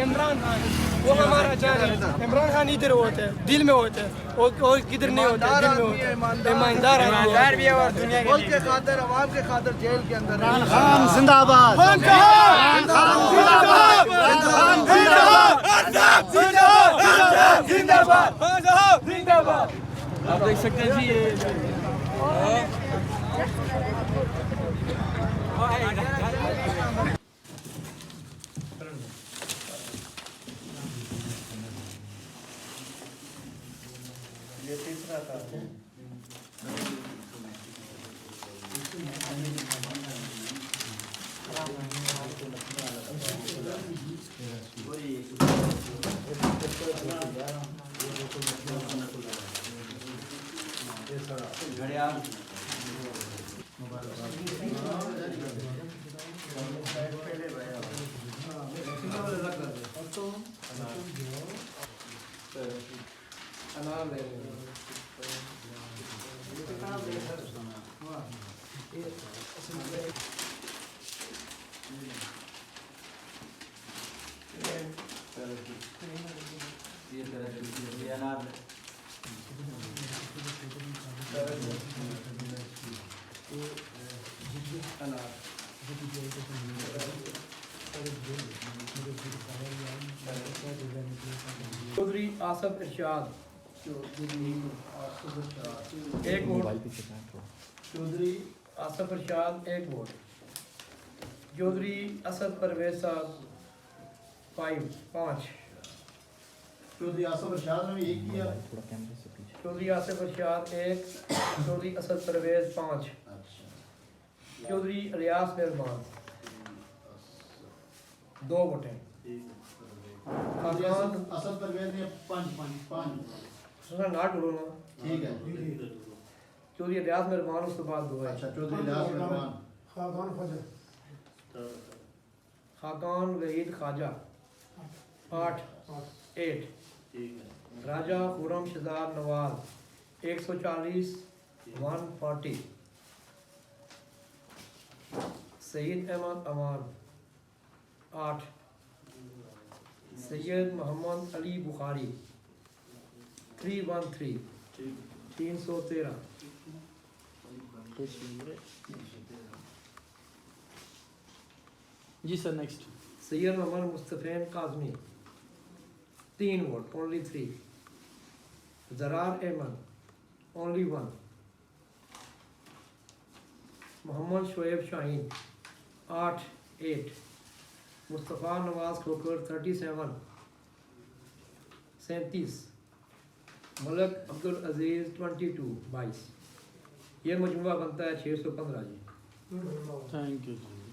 इमरान खान वो हमारा जान है। इमरान खान इधर होते हैं, दिल में होते हैं, और किधर नहीं होते, दिल में होते हैं। ईमानदार भी है और दुनिया के खातिर, आवाम के खातिर जेल के अंदर। इमरान खान जिंदाबाद, इमरान खान जिंदाबाद, जिंदाबाद जिंदाबाद। आप देख सकते हैं जी ये तीसरा था। घड़ियाल चौधरी आसफ इरशाद एक वोट। चौधरी आसफ इरशाद एक वोट। चौधरी असद परवेज साहब 5। चौधरी आसफ इरशाद ने भी एक किया। चौधरी आसफ इरशाद 1। चौधरी असद परवेज 5। चौधरी रियास मेहरबान 2 वोट हैं। असद परवेज ने 5 सुना ना टूरो ना, ठीक है। चौधरी रियास मेहरबान उसके बाद 2 है। अच्छा, चौधरी रियास मेहरबान, खाकान वहीद ख्वाजा 8। राजा खुरम शहजाद नवाज 140 140। सईद अहमद अमान 8। सैयद मोहम्मद अली बुखारी 313 313। जी sir next. Syed Mohammad Mustafain Kazmi 3 vote, only 3। Zarar Ahmed only 1। Mohammad Shoaib Shaheen 8। Mustafa Nawaz Khokhar 37। Malik Abdul Aziz 22। ये मजमुआ बनता है 615 जी। Thank you ji.